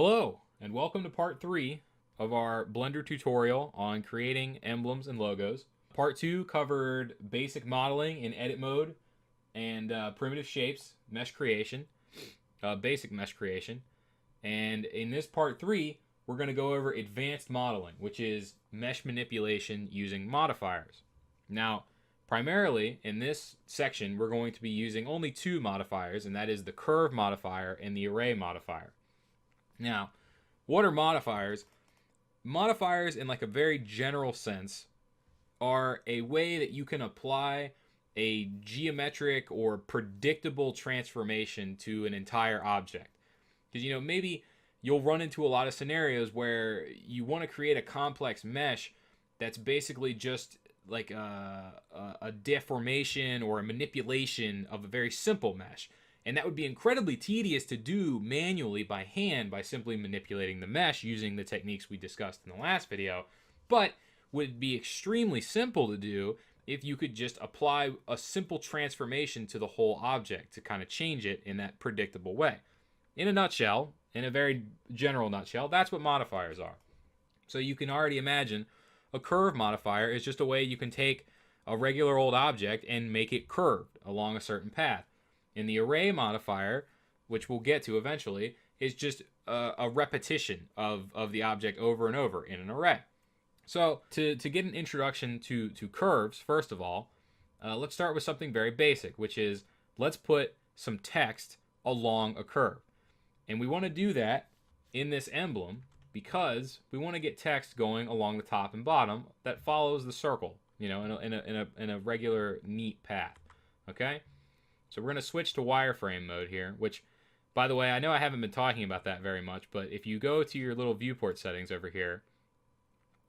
Hello, and welcome to part 3 of our Blender tutorial on creating emblems and logos. Part 2 covered basic modeling in edit mode and primitive shapes, mesh creation, basic mesh creation. And in this part 3, we're going to go over advanced modeling, which is mesh manipulation using modifiers. Now, primarily in this section, we're going to be using only two modifiers, and that is the curve modifier and the array modifier. Now, what are modifiers? Modifiers, in like a very general sense, are a way that you can apply a geometric or predictable transformation to an entire object. Because, maybe you'll run into a lot of scenarios where you want to create a complex mesh that's basically just like a deformation or a manipulation of a very simple mesh. And that would be incredibly tedious to do manually by hand by simply manipulating the mesh using the techniques we discussed in the last video, but would be extremely simple to do if you could just apply a simple transformation to the whole object to kind of change it in that predictable way. In a nutshell, in a very general nutshell, that's what modifiers are. So you can already imagine a curve modifier is just a way you can take a regular old object and make it curved along a certain path. And the array modifier, which we'll get to eventually, is just a repetition of the object over and over in an array. So to get an introduction to curves, first of all, let's start with something very basic, which is let's put some text along a curve. And we want to do that in this emblem because we want to get text going along the top and bottom that follows the circle, in a regular neat path. Okay? So we're going to switch to wireframe mode here, which, by the way, I know I haven't been talking about that very much, but if you go to your little viewport settings over here,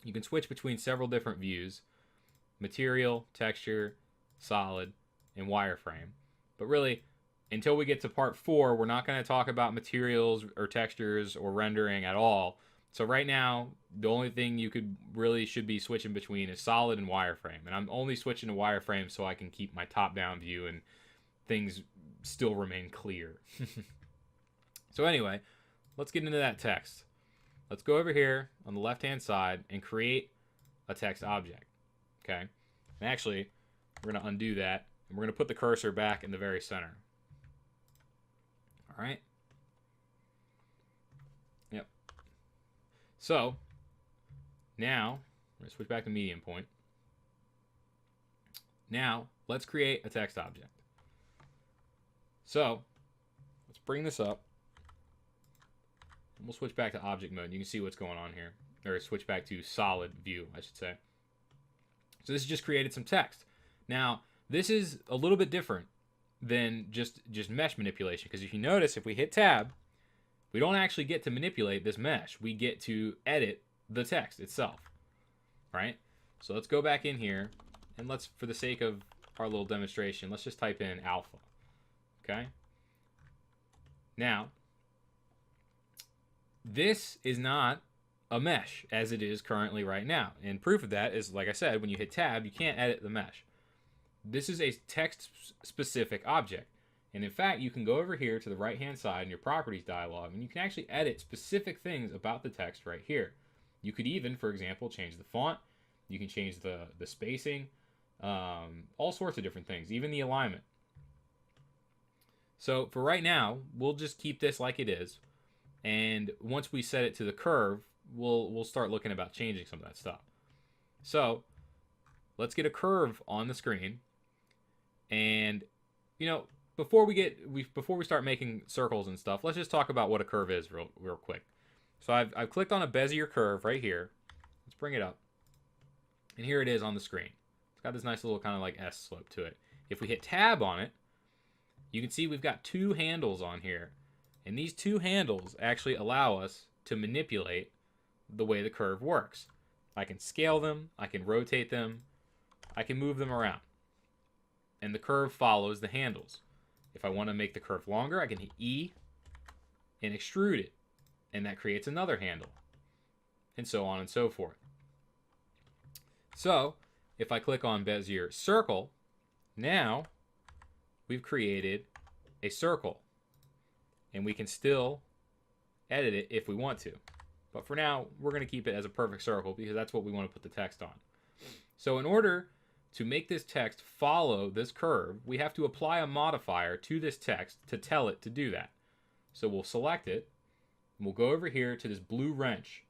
you can switch between several different views: material, texture, solid, and wireframe. But really, until we get to part 4, we're not going to talk about materials or textures or rendering at all. So right now, the only thing you should be switching between is solid and wireframe. And I'm only switching to wireframe so I can keep my top-down view and things still remain clear. So anyway, let's get into that text. Let's go over here on the left-hand side and create a text object. Okay? And actually, we're going to undo that, and we're going to put the cursor back in the very center. All right? Yep. So, now, we're going to switch back to medium point. Now, let's create a text object. So, let's bring this up. And we'll switch back to object mode. You can see what's going on here. Or switch back to solid view, I should say. So this just created some text. Now, this is a little bit different than just mesh manipulation. Because if you notice, if we hit tab, we don't actually get to manipulate this mesh. We get to edit the text itself. Right? So let's go back in here. And let's, for the sake of our little demonstration, let's just type in alpha. Okay? Now, this is not a mesh as it is currently right now. And proof of that is, like I said, when you hit tab, you can't edit the mesh. This is a text-specific object. And in fact, you can go over here to the right-hand side in your properties dialog, and you can actually edit specific things about the text right here. You could even, for example, change the font. You can change the spacing, all sorts of different things, even the alignment. So for right now, we'll just keep this like it is. And once we set it to the curve, we'll start looking about changing some of that stuff. So let's get a curve on the screen. And, before we start making circles and stuff, let's just talk about what a curve is real quick. So I've clicked on a Bezier curve right here. Let's bring it up. And here it is on the screen. It's got this nice little kind of like S slope to it. If we hit tab on it, you can see we've got two handles on here. And these two handles actually allow us to manipulate the way the curve works. I can scale them, I can rotate them, I can move them around. And the curve follows the handles. If I want to make the curve longer, I can hit E and extrude it. And that creates another handle. And so on and so forth. So, if I click on Bezier circle, now we've created a circle. And we can still edit it if we want to. But for now, we're going to keep it as a perfect circle because that's what we want to put the text on. So in order to make this text follow this curve, we have to apply a modifier to this text to tell it to do that. So we'll select it, and we'll go over here to this blue wrench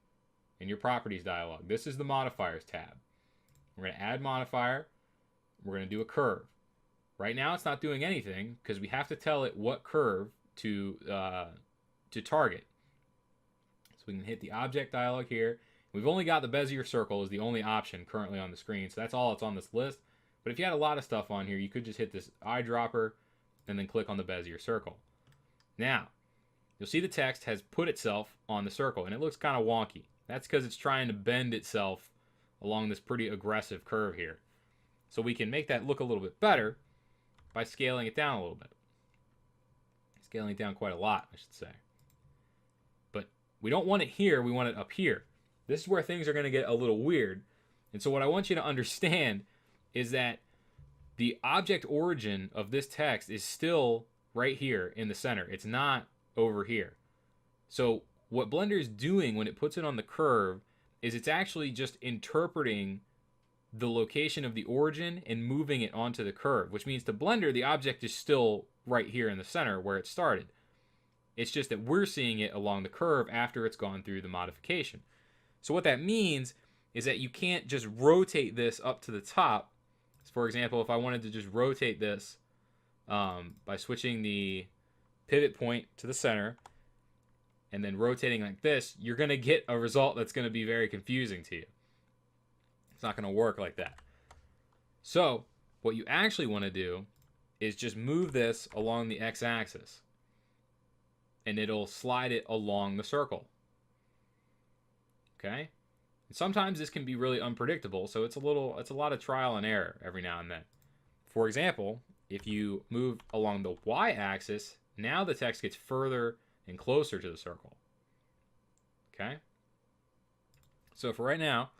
in your properties dialog. This is the modifiers tab. We're going to add modifier. We're going to do a curve. Right now it's not doing anything because we have to tell it what curve to target. So we can hit the object dialog here. We've only got the Bezier circle as the only option currently on the screen, so that's all that's on this list. But if you had a lot of stuff on here, you could just hit this eyedropper and then click on the Bezier circle. Now, you'll see the text has put itself on the circle, and it looks kind of wonky. That's because it's trying to bend itself along this pretty aggressive curve here. So we can make that look a little bit better by scaling it down a little bit. Scaling it down quite a lot, I should say. But we don't want it here, we want it up here. This is where things are going to get a little weird. And so what I want you to understand is that the object origin of this text is still right here in the center. It's not over here. So what Blender is doing when it puts it on the curve is it's actually just interpreting the location of the origin and moving it onto the curve, which means to Blender, the object is still right here in the center where it started. It's just that we're seeing it along the curve after it's gone through the modification. So what that means is that you can't just rotate this up to the top. So for example, if I wanted to just rotate this by switching the pivot point to the center and then rotating like this, you're going to get a result that's going to be very confusing to you. It's not going to work like that. So what you actually want to do is just move this along the x-axis, and it'll slide it along the circle. Okay? And sometimes this can be really unpredictable, so it's a lot of trial and error every now and then. For example, if you move along the y-axis, now the text gets further and closer to the circle. Okay? So for right now,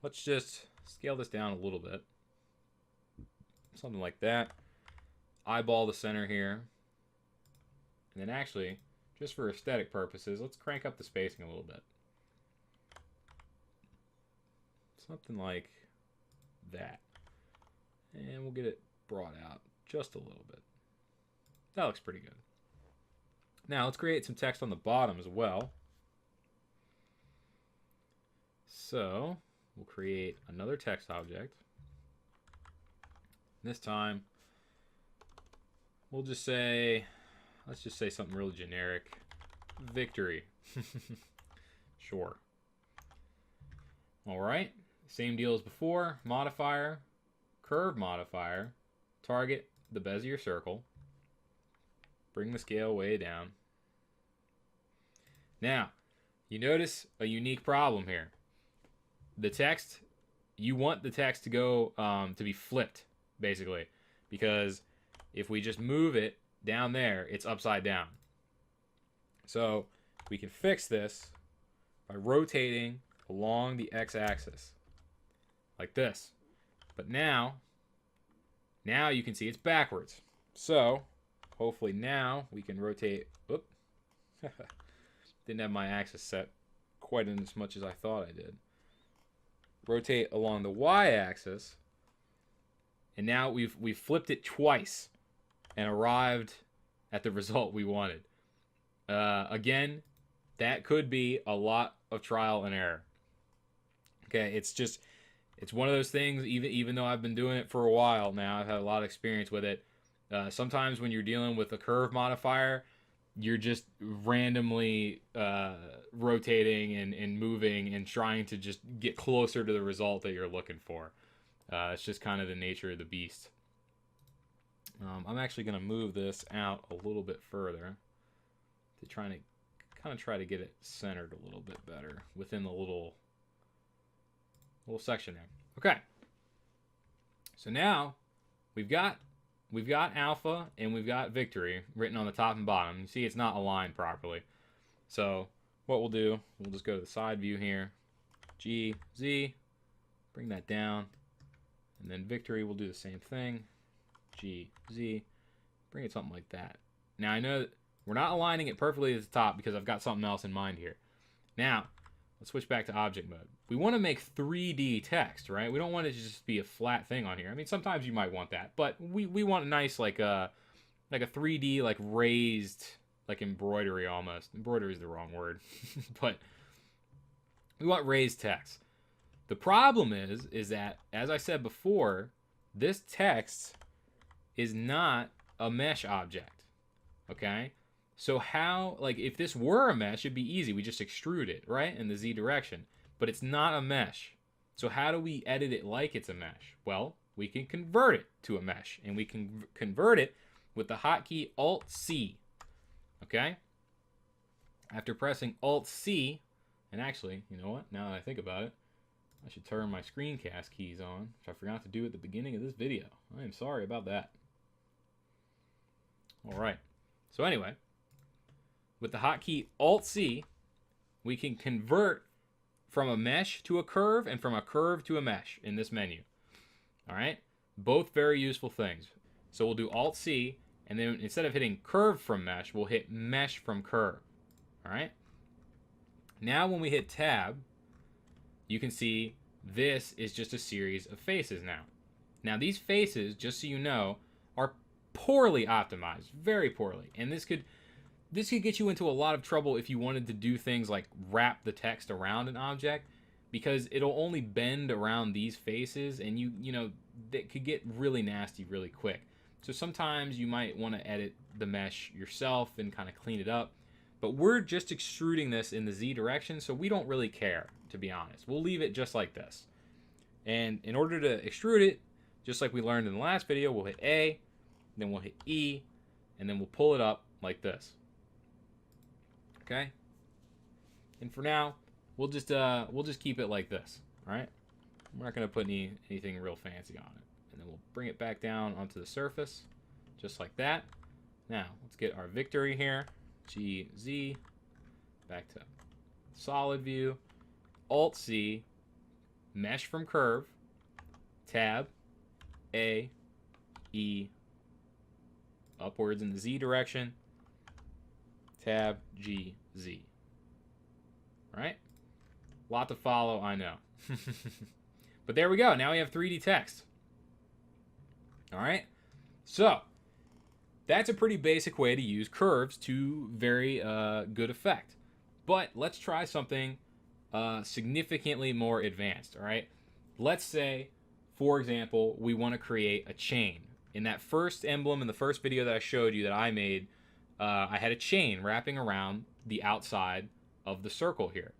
let's just scale this down a little bit. Something like that. Eyeball the center here. And then actually, just for aesthetic purposes, let's crank up the spacing a little bit. Something like that. And we'll get it brought out just a little bit. That looks pretty good. Now let's create some text on the bottom as well. So we'll create another text object. This time we'll just say, let's just say something really generic. Victory. Sure. All right. Same deal as before. Modifier, curve modifier, target the Bezier circle. Bring the scale way down. Now, you notice a unique problem here. The text, you want the text to go to be flipped, basically, because if we just move it down there, it's upside down. So we can fix this by rotating along the x-axis like this. But now you can see it's backwards. So hopefully now we can rotate. Oop. Didn't have my axis set quite in as much as I thought I did. Rotate along the y-axis, and now we've flipped it twice and arrived at the result we wanted. Again, that could be a lot of trial and error. Okay, it's one of those things. Even though I've been doing it for a while now, I've had a lot of experience with it. Sometimes when you're dealing with a curve modifier, you're just randomly rotating and moving and trying to just get closer to the result that you're looking for. It's just kind of the nature of the beast. I'm actually going to move this out a little bit further to try to get it centered a little bit better within the little section there. Okay. So now we've got alpha and we've got victory written on the top and bottom. You see it's not aligned properly. So what we'll do, we'll just go to the side view here. G, Z, bring that down. And then victory, we'll do the same thing. G, Z, bring it something like that. Now I know We're not aligning it perfectly at the top because I've got something else in mind here. Now, let's switch back to object mode. We want to make 3D text, right? We don't want it to just be a flat thing on here. I mean, sometimes you might want that, but we want a nice, like a 3D, like raised, like embroidery almost. Embroidery is the wrong word, but we want raised text. The problem is that, as I said before, this text is not a mesh object, okay? So how, like, if this were a mesh, it'd be easy. We just extrude it, right, in the Z direction. But it's not a mesh. So how do we edit it like it's a mesh? Well, we can convert it to a mesh. And we can convert it with the hotkey Alt-C, okay? After pressing Alt-C, and actually, you know what? Now that I think about it, I should turn my screencast keys on, which I forgot to do at the beginning of this video. I am sorry about that. All right. So anyway, with the hotkey Alt-C, we can convert from a mesh to a curve and from a curve to a mesh in this menu. All right? Both very useful things. So we'll do Alt-C, and then instead of hitting curve from mesh, we'll hit mesh from curve. All right? Now when we hit Tab, you can see this is just a series of faces now. Now these faces, just so you know, are poorly optimized, very poorly. And this could get you into a lot of trouble if you wanted to do things like wrap the text around an object, because it'll only bend around these faces, and you know, that could get really nasty really quick. So sometimes you might want to edit the mesh yourself and kind of clean it up. But we're just extruding this in the Z direction, so we don't really care, to be honest. We'll leave it just like this. And in order to extrude it, just like we learned in the last video, we'll hit A, then we'll hit E, and then we'll pull it up like this. Okay? And for now, we'll just keep it like this. All right? We're not going to put anything real fancy on it. And then we'll bring it back down onto the surface, just like that. Now, let's get our victory here. GZ, back to solid view, Alt-C, mesh from curve, Tab, A, E, upwards in the Z direction, Tab, G, Z. All right? Lot to follow, I know. But there we go. Now we have 3D text. All right? So, that's a pretty basic way to use curves to very good effect. But let's try something significantly more advanced, all right? Let's say, for example, we want to create a chain. In that first emblem, in the first video that I showed you that I made, I had a chain wrapping around the outside of the circle here.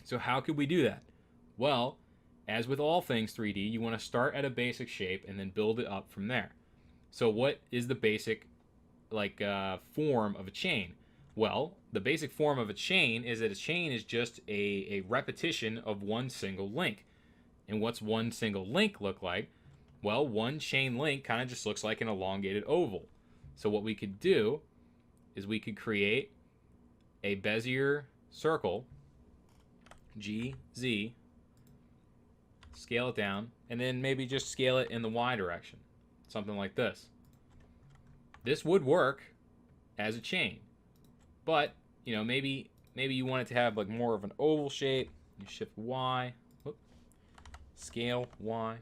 So how could we do that? Well, as with all things 3D, you want to start at a basic shape and then build it up from there. So what is the basic form of a chain? Well, the basic form of a chain is that a chain is just a repetition of one single link. And what's one single link look like? Well, one chain link kind of just looks like an elongated oval. So what we could do is we could create a Bezier circle, GZ, scale it down, and then maybe just scale it in the Y direction. Something like this. This would work as a chain, but you know, maybe you want it to have like more of an oval shape. You shift Y, whoop, scale Y.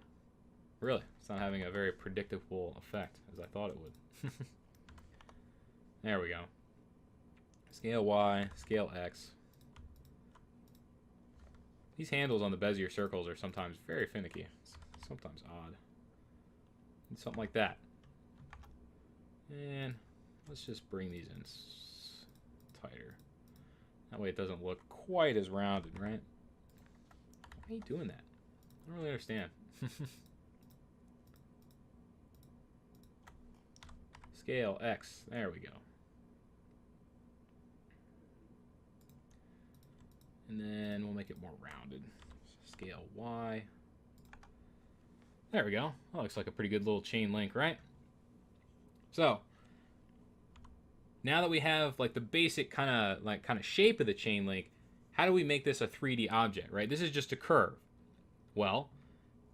Really, it's not having a very predictable effect as I thought it would. There we go. Scale Y, scale X. These handles on the Bezier circles are sometimes very finicky. It's sometimes odd. Something like that. And let's just bring these in tighter. That way it doesn't look quite as rounded, right? Why are you doing that? I don't really understand. Scale X. There we go. And then we'll make it more rounded. Scale Y. There we go. That looks like a pretty good little chain link, right? So, now that we have like the basic kind of shape of the chain link, how do we make this a 3D object, right? This is just a curve. Well,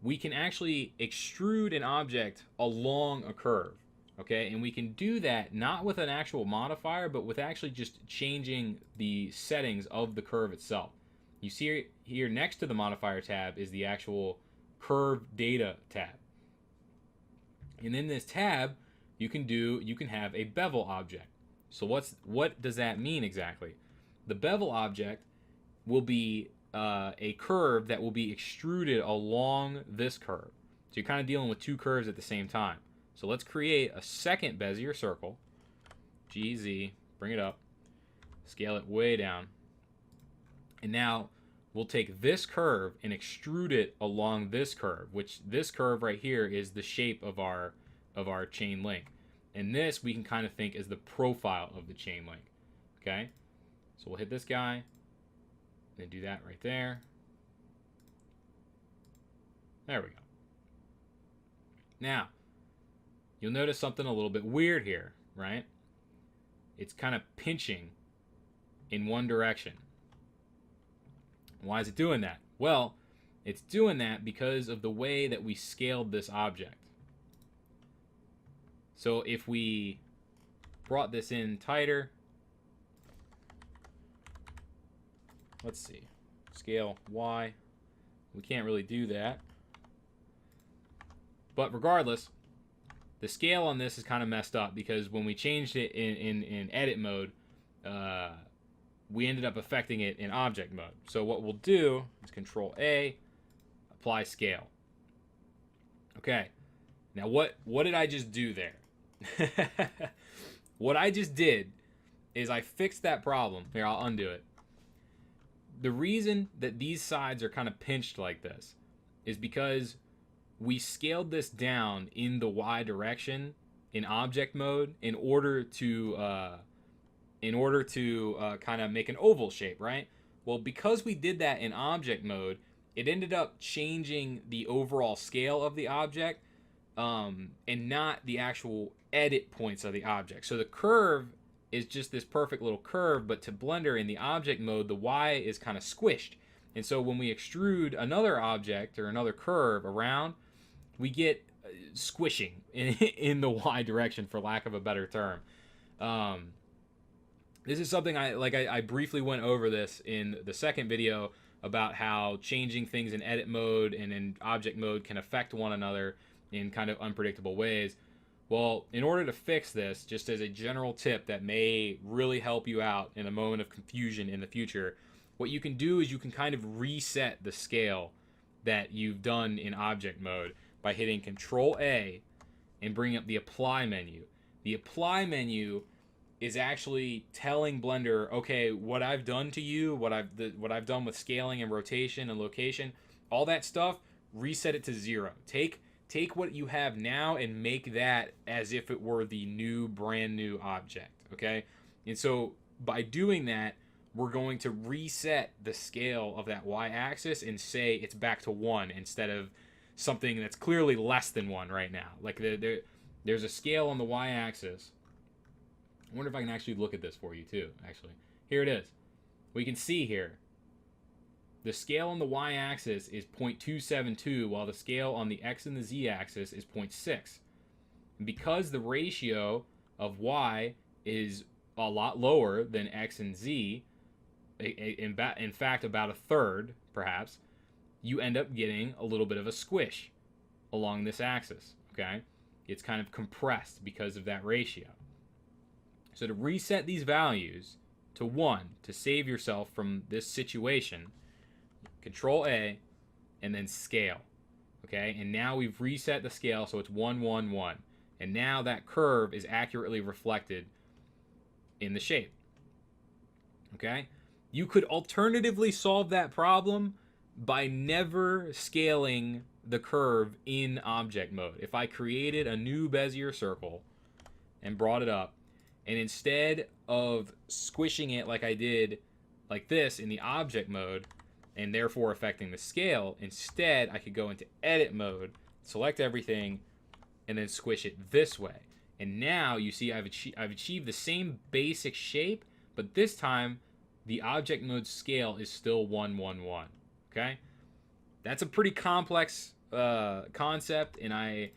we can actually extrude an object along a curve, Okay, and we can do that not with an actual modifier, but with actually just changing the settings of the curve itself. You see here next to the modifier tab is the actual curve data tab. And in this tab, you can have a bevel object. So what does that mean exactly? The bevel object will be a curve that will be extruded along this curve. So you're kind of dealing with two curves at the same time. So let's create a second Bezier circle. GZ, bring it up, scale it way down. And now we'll take this curve and extrude it along this curve, which this curve right here is the shape of our chain link. And this we can kind of think as the profile of the chain link. Okay? So we'll hit this guy, and do that right there. There we go. Now, you'll notice something a little bit weird here, right? It's kind of pinching in one direction. Why is it doing that? Well, it's doing that because of the way that we scaled this object. So if we brought this in tighter, let's see, scale Y, we can't really do that. But regardless, the scale on this is kind of messed up because when we changed it in edit mode, we ended up affecting it in object mode. So what we'll do is Control A, apply scale. Okay, now what did I just do there? What I just did is I fixed that problem. Here, I'll undo it. The reason that these sides are kind of pinched like this is because we scaled this down in the Y direction in object mode in order to kind of make an oval shape, right? Well, because we did that in object mode, it ended up changing the overall scale of the object and not the actual edit points of the object. So the curve is just this perfect little curve, but to Blender in the object mode, the Y is kind of squished. And so when we extrude another object or another curve around, we get squishing in the Y direction, for lack of a better term. This is something I briefly went over this in the second video about how changing things in edit mode and in object mode can affect one another in kind of unpredictable ways. Well, in order to fix this, just as a general tip that may really help you out in a moment of confusion in the future, what you can do is you can kind of reset the scale that you've done in object mode by hitting Control A and bring up the Apply menu. The Apply menu is actually telling Blender, okay, what I've done to you, what I've done with scaling and rotation and location, all that stuff, reset it to 0. Take what you have now and make that as if it were the new, brand new object, okay? And so by doing that, we're going to reset the scale of that Y-axis and say it's back to 1 instead of something that's clearly less than 1 right now. Like there's a scale on the Y-axis. I wonder if I can actually look at this for you too, actually. Here it is. We can see here the scale on the Y-axis is 0.272, while the scale on the X and the Z-axis is 0.6. And because the ratio of Y is a lot lower than X and Z, in fact about a third, perhaps, you end up getting a little bit of a squish along this axis, okay? It's kind of compressed because of that ratio. So to reset these values to 1, to save yourself from this situation, Control A, and then scale, okay? And now we've reset the scale so it's 1, 1, 1. And now that curve is accurately reflected in the shape, okay? You could alternatively solve that problem by never scaling the curve in object mode. If I created a new Bezier circle and brought it up, and instead of squishing it like I did like this in the object mode, and therefore affecting the scale, instead I could go into edit mode, select everything, and then squish it this way. And now you see I've achieved the same basic shape, but this time the object mode scale is still 1, 1, 1. Okay? That's a pretty complex concept, and I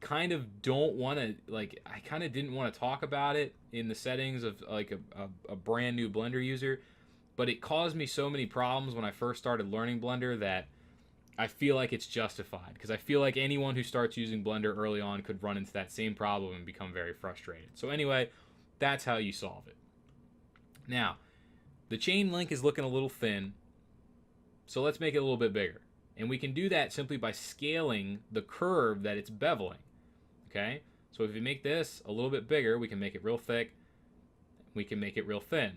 kind of don't want to, like, I kind of didn't want to talk about it in the settings of like a brand new Blender user, but it caused me so many problems when I first started learning Blender that I feel like it's justified, because I feel like anyone who starts using Blender early on could run into that same problem and become very frustrated. So anyway, that's how you solve it. Now, the chain link is looking a little thin, so let's make it a little bit bigger. And we can do that simply by scaling the curve that it's beveling. Okay? So if we make this a little bit bigger, we can make it real thick. We can make it real thin.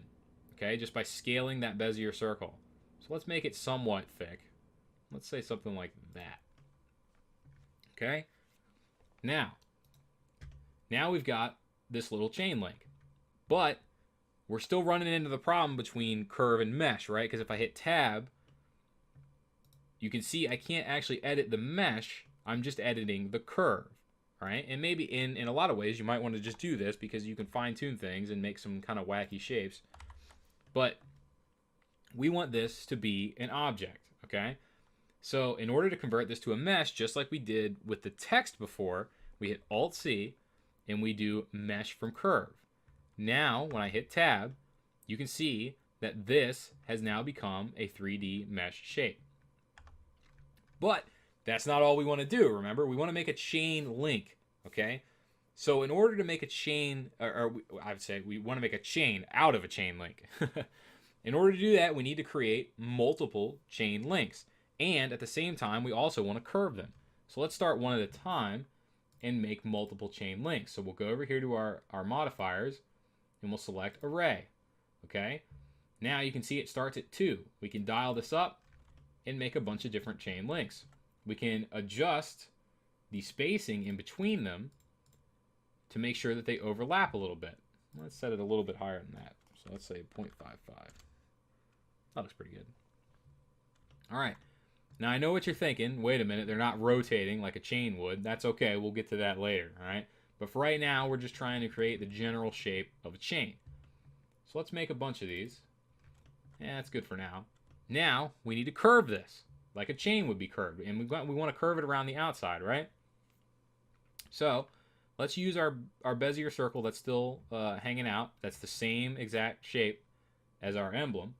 Okay? Just by scaling that Bezier circle. So let's make it somewhat thick. Let's say something like that. Okay? Now we've got this little chain link. But we're still running into the problem between curve and mesh, right? Because if I hit tab, you can see I can't actually edit the mesh. I'm just editing the curve, right? And maybe in a lot of ways you might want to just do this because you can fine-tune things and make some kind of wacky shapes. But we want this to be an object, okay? So in order to convert this to a mesh, just like we did with the text before, we hit Alt-C and we do mesh from curve. Now, when I hit tab, you can see that this has now become a 3D mesh shape. But that's not all we want to do, remember? We want to make a chain link, okay? So in order to make a chain, or I would say we want to make a chain out of a chain link. In order to do that, we need to create multiple chain links. And at the same time, we also want to curve them. So let's start one at a time and make multiple chain links. So we'll go over here to our modifiers and we'll select array, okay? Now you can see it starts at 2. We can dial this up and make a bunch of different chain links. We can adjust the spacing in between them to make sure that they overlap a little bit. Let's set it a little bit higher than that. So let's say 0.55. That looks pretty good. All right. Now I know what you're thinking. Wait a minute, they're not rotating like a chain would. That's okay, we'll get to that later, all right? But for right now, we're just trying to create the general shape of a chain. So let's make a bunch of these. Yeah, that's good for now. Now, we need to curve this, like a chain would be curved. And we want to curve it around the outside, right? So, let's use our Bezier circle that's still hanging out. That's the same exact shape as our emblem.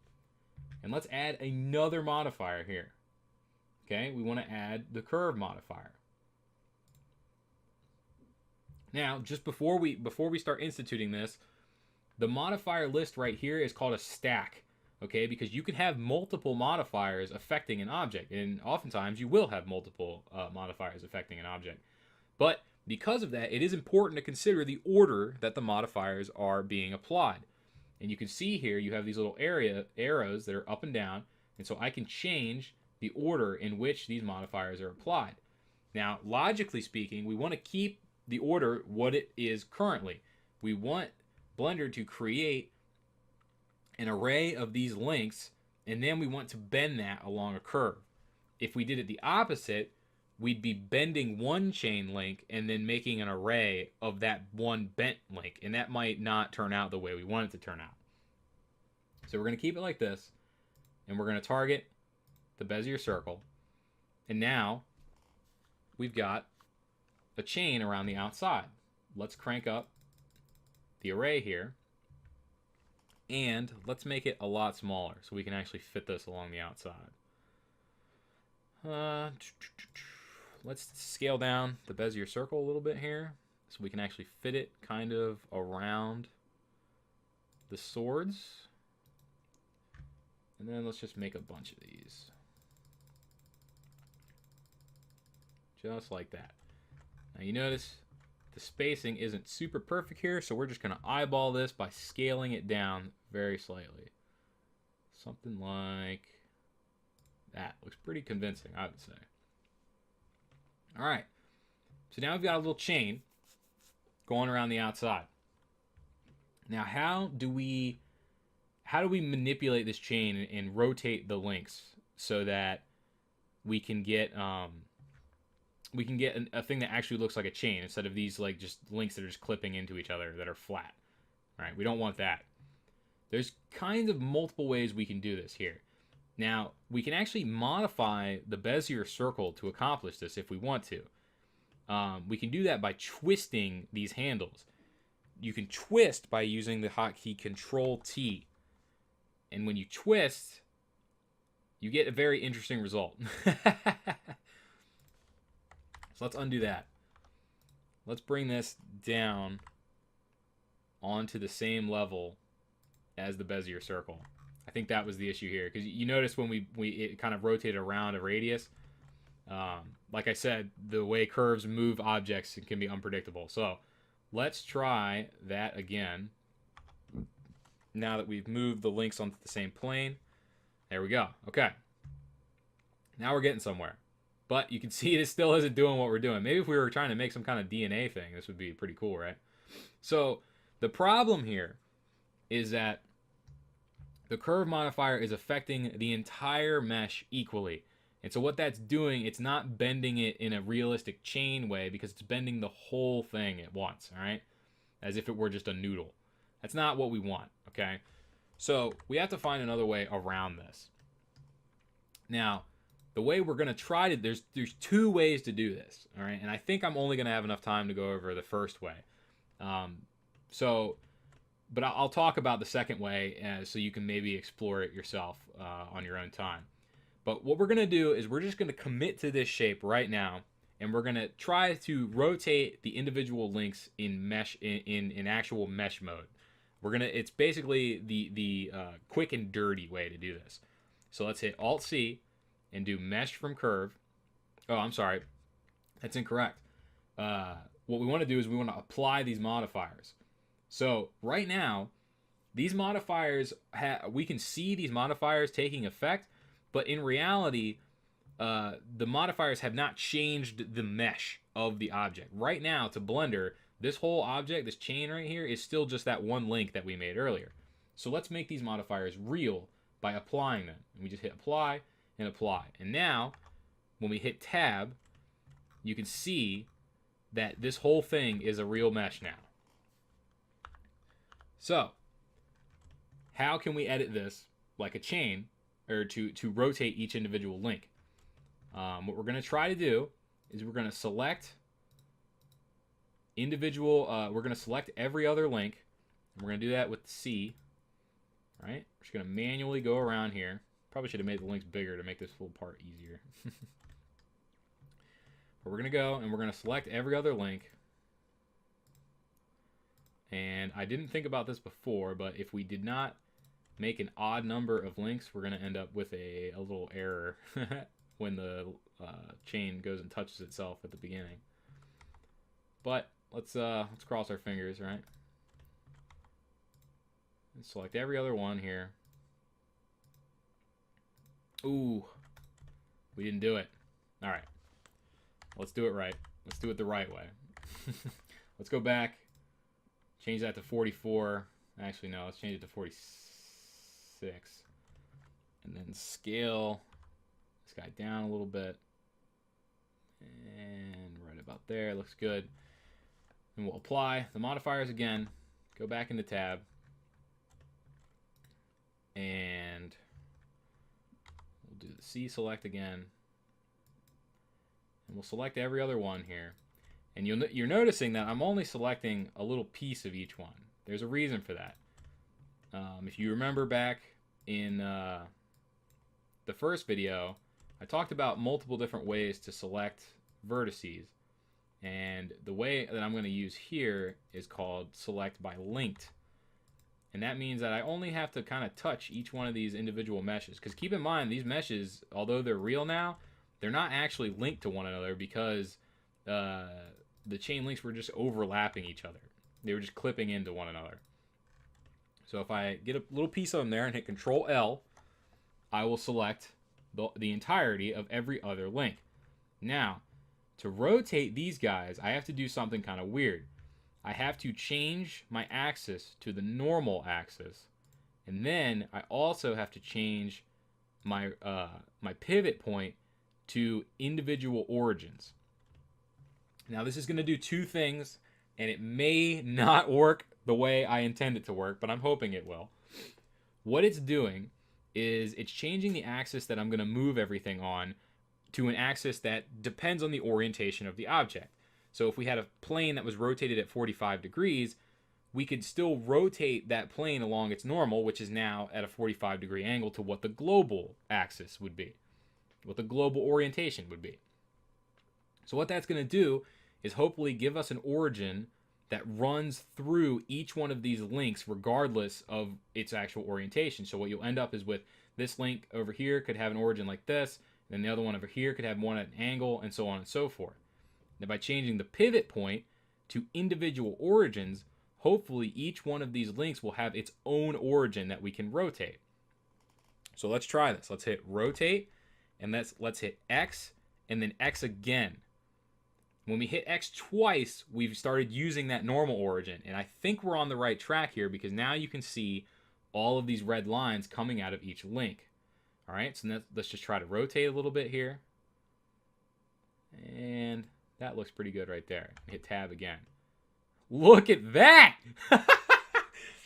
And let's add another modifier here. Okay, we want to add the curve modifier. Now, just before we start instituting this, the modifier list right here is called a stack. Okay, because you can have multiple modifiers affecting an object, and oftentimes you will have multiple modifiers affecting an object. But because of that, it is important to consider the order that the modifiers are being applied. And you can see here you have these little arrows that are up and down, and so I can change the order in which these modifiers are applied. Now, logically speaking, we want to keep the order what it is currently. We want Blender to create an array of these links, and then we want to bend that along a curve. If we did it the opposite, we'd be bending one chain link and then making an array of that one bent link, and that might not turn out the way we want it to turn out. So we're going to keep it like this, and we're going to target the Bezier circle, and now we've got a chain around the outside. Let's crank up the array here, and let's make it a lot smaller so we can actually fit this along the outside. Let's scale down the Bezier circle a little bit here so we can actually fit it kind of around the swords. And then let's just make a bunch of these. Just like that. Now you notice the spacing isn't super perfect here, so we're just going to eyeball this by scaling it down very slightly. Something like that. Looks pretty convincing, I would say. Alright, so now we've got a little chain going around the outside. Now how do we manipulate this chain and rotate the links so that we can get a thing that actually looks like a chain instead of these like just links that are just clipping into each other that are flat? All right, we don't want that. There's kind of multiple ways we can do this here. Now, we can actually modify the Bezier circle to accomplish this if we want to. We can do that by twisting these handles. You can twist by using the hotkey Control-T. And when you twist, you get a very interesting result. So let's undo that. Let's bring this down onto the same level as the Bezier circle. I think that was the issue here, because you notice when it kind of rotated around a radius. Like I said, the way curves move objects can be unpredictable. So let's try that again. Now that we've moved the links onto the same plane. There we go. Okay. Now we're getting somewhere. But you can see this still isn't doing what we're doing. Maybe if we were trying to make some kind of DNA thing, this would be pretty cool, right? So the problem here is that the curve modifier is affecting the entire mesh equally. And so what that's doing, it's not bending it in a realistic chain way, because it's bending the whole thing at once, all right? As if it were just a noodle. That's not what we want, okay? So we have to find another way around this. Now, the way we're going to try to, there's two ways to do this, all right? And I think I'm only going to have enough time to go over the first way. But I'll talk about the second way so you can maybe explore it yourself on your own time. But what we're going to do is we're just going to commit to this shape right now, and we're going to try to rotate the individual links in mesh in actual mesh mode. It's basically the quick and dirty way to do this. So let's hit Alt-C and do mesh from curve. Oh, I'm sorry. That's incorrect. What we want to do is we want to apply these modifiers. So right now, these modifiers, we can see these modifiers taking effect, but in reality, the modifiers have not changed the mesh of the object. Right now, to Blender, this whole object, this chain right here, is still just that one link that we made earlier. So let's make these modifiers real by applying them. And we just hit apply and apply. And now, when we hit tab, you can see that this whole thing is a real mesh now. So, how can we edit this like a chain, or to rotate each individual link? What we're going to try to do is we're going to select we're going to select every other link, and we're going to do that with C, right? We're just going to manually go around here. Probably should have made the links bigger to make this whole part easier. But we're going to go and we're going to select every other link. And I didn't think about this before, but if we did not make an odd number of links, we're going to end up with a little error when the chain goes and touches itself at the beginning. But let's cross our fingers, right? And select every other one here. Ooh, we didn't do it. All right, let's do it right. Let's do it the right way. Let's go back. Change that to 44. Actually, no, let's change it to 46. And then scale this guy down a little bit. And right about there, looks good. And we'll apply the modifiers again. Go back into tab. And we'll do the C select again. And we'll select every other one here. And you're noticing that I'm only selecting a little piece of each one. There's a reason for that. If you remember back in the first video, I talked about multiple different ways to select vertices. And the way that I'm going to use here is called select by linked. And that means that I only have to kind of touch each one of these individual meshes. Because keep in mind, these meshes, although they're real now, they're not actually linked to one another, because the chain links were just overlapping each other. They were just clipping into one another. So if I get a little piece of them there and hit Control-L, I will select the entirety of every other link. Now, to rotate these guys, I have to do something kind of weird. I have to change my axis to the normal axis, and then I also have to change my my pivot point to individual origins. Now this is going to do two things, and it may not work the way I intend it to work, but I'm hoping it will. What it's doing is it's changing the axis that I'm going to move everything on to an axis that depends on the orientation of the object. So if we had a plane that was rotated at 45 degrees, we could still rotate that plane along its normal, which is now at a 45-degree angle to what the global axis would be, what the global orientation would be. So what that's going to do is hopefully give us an origin that runs through each one of these links regardless of its actual orientation. So what you'll end up is with this link over here could have an origin like this, and then the other one over here could have one at an angle, and so on and so forth. Now by changing the pivot point to individual origins, hopefully each one of these links will have its own origin that we can rotate. So let's try this. Let's hit rotate, and let's hit X, and then X again. When we hit X twice, we've started using that normal origin, and I think we're on the right track here because now you can see all of these red lines coming out of each link. All right, so let's just try to rotate a little bit here, and that looks pretty good right there. Hit tab again. Look at that!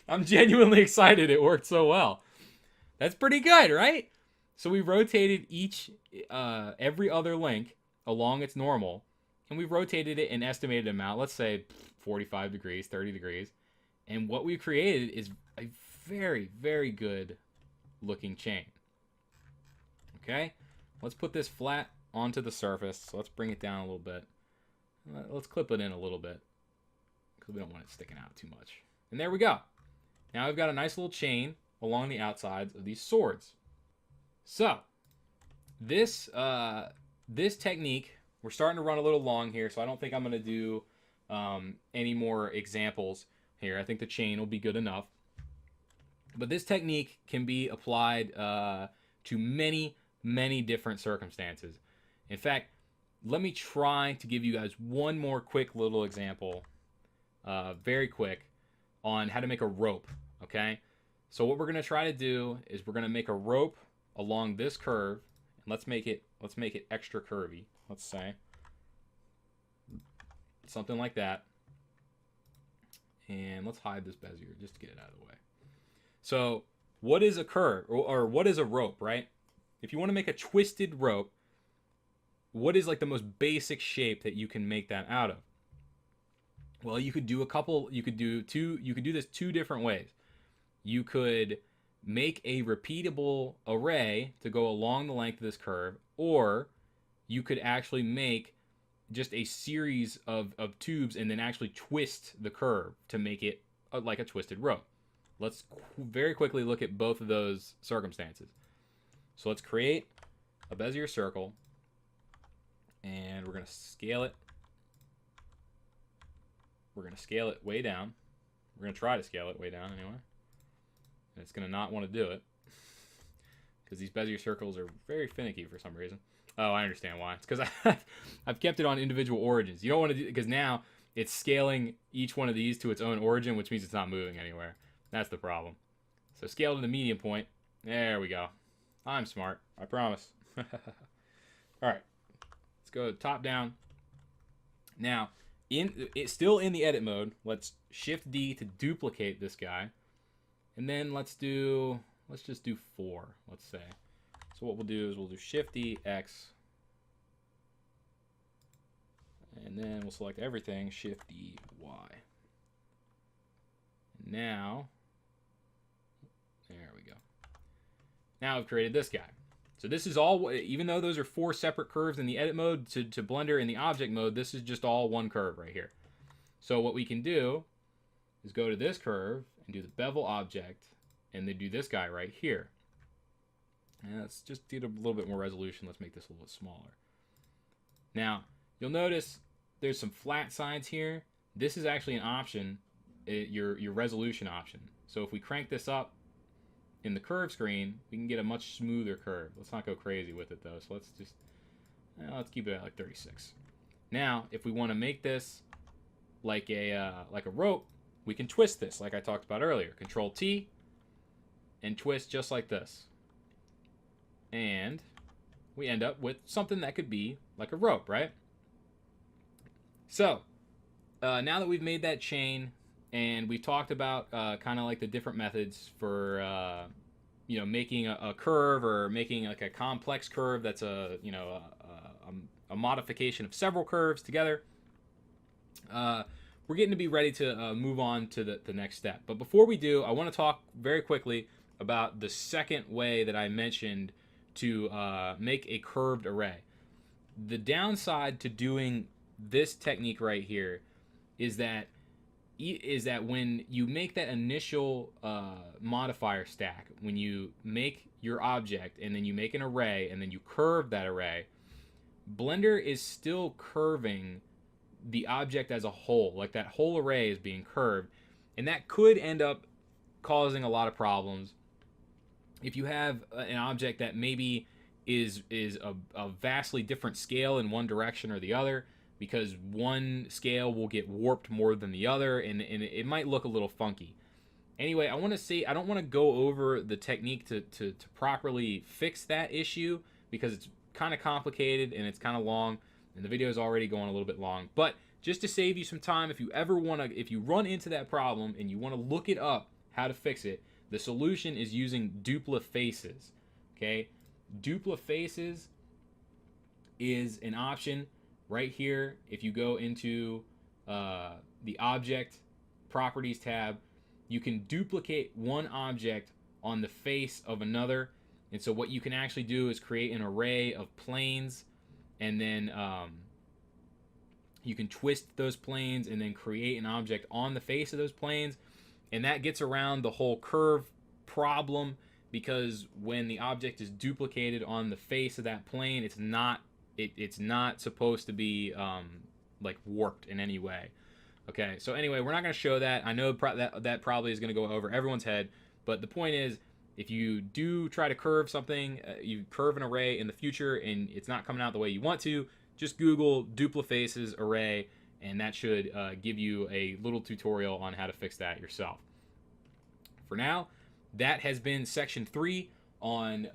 I'm genuinely excited it worked so well. That's pretty good, right? So we rotated every other link along its normal, and we rotated it an estimated amount, let's say 45 degrees, 30 degrees, and what we created is a very, very good looking chain. Okay, let's put this flat onto the surface. So let's bring it down a little bit. Let's clip it in a little bit because we don't want it sticking out too much. And there we go. Now we've got a nice little chain along the outsides of these swords. So this technique, we're starting to run a little long here, so I don't think I'm going to do any more examples here. I think the chain will be good enough. But this technique can be applied to many, many different circumstances. In fact, let me try to give you guys one more quick little example, very quick, on how to make a rope, okay? So what we're going to try to do is we're going to make a rope along this curve, and let's make it extra curvy, let's say. Something like that. And let's hide this bezier just to get it out of the way. So what is a curve, or what is a rope, right? If you want to make a twisted rope, what is like the most basic shape that you can make that out of? Well, you could do this two different ways. You could make a repeatable array to go along the length of this curve, or you could actually make just a series of tubes and then actually twist the curve to make it like a twisted rope. Let's very quickly look at both of those circumstances. So let's create a Bezier circle, and we're going to scale it. We're going to scale it way down. We're going to try to scale it way down anyway. And it's going to not want to do it because these Bezier circles are very finicky for some reason. Oh, I understand why. It's because I've kept it on individual origins. You don't want to do, because now it's scaling each one of these to its own origin, which means it's not moving anywhere. That's the problem. So scale to the medium point. There we go. I'm smart, I promise. All right, let's go top down. Now, it's still in the edit mode. Let's Shift D to duplicate this guy, and then let's just do 4. Let's say. So what we'll do is we'll do Shift D X, and then we'll select everything, Shift D Y. Now, there we go. Now I've created this guy. So this is all, even though those are 4 separate curves in the edit mode to Blender in the object mode, this is just all one curve right here. So what we can do is go to this curve and do the bevel object, and then do this guy right here. And let's just get a little bit more resolution. Let's make this a little bit smaller. Now, you'll notice there's some flat sides here. This is actually an option, your resolution option. So if we crank this up in the curve screen, we can get a much smoother curve. Let's not go crazy with it though. So let's keep it at like 36. Now, if we want to make this like a rope, we can twist this like I talked about earlier. Control T and twist just like this. And we end up with something that could be like a rope, right? So now that we've made that chain, and we've talked about kind of like the different methods for making a curve, or making like a complex curve that's a modification of several curves together. we're getting to be ready to move on to the next step. But before we do, I want to talk very quickly about the second way that I mentioned to make a curved array. The downside to doing this technique right here is that when you make that initial modifier stack, when you make your object and then you make an array and then you curve that array, Blender is still curving the object as a whole. Like, that whole array is being curved, and that could end up causing a lot of problems if you have an object that maybe is a vastly different scale in one direction or the other, because one scale will get warped more than the other, and it might look a little funky. Anyway, I want to say, I don't want to go over the technique to properly fix that issue, because it's kind of complicated and it's kind of long, and the video is already going a little bit long. But just to save you some time, if you run into that problem and you want to look it up how to fix it, the solution is using dupla faces. Okay, dupla faces is an option right here. If you go into the object properties tab, you can duplicate one object on the face of another. And so what you can actually do is create an array of planes, and then you can twist those planes and then create an object on the face of those planes. And that gets around the whole curve problem, because when the object is duplicated on the face of that plane, it's not supposed to be like warped in any way. Okay, so anyway, we're not going to show that. I know that probably is going to go over everyone's head, but the point is, if you do try to curve something, you curve an array in the future and it's not coming out the way you want to, just Google dupla faces array, and that should give you a little tutorial on how to fix that yourself. For now, that has been section 3 on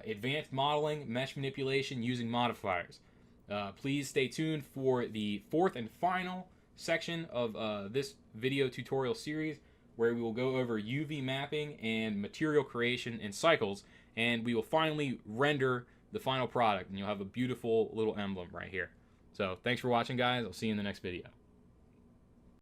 advanced modeling, mesh manipulation using modifiers. Please stay tuned for the 4th and final section of this video tutorial series, where we will go over UV mapping and material creation and cycles, and we will finally render the final product, and you'll have a beautiful little emblem right here. So thanks for watching, guys. I'll see you in the next video.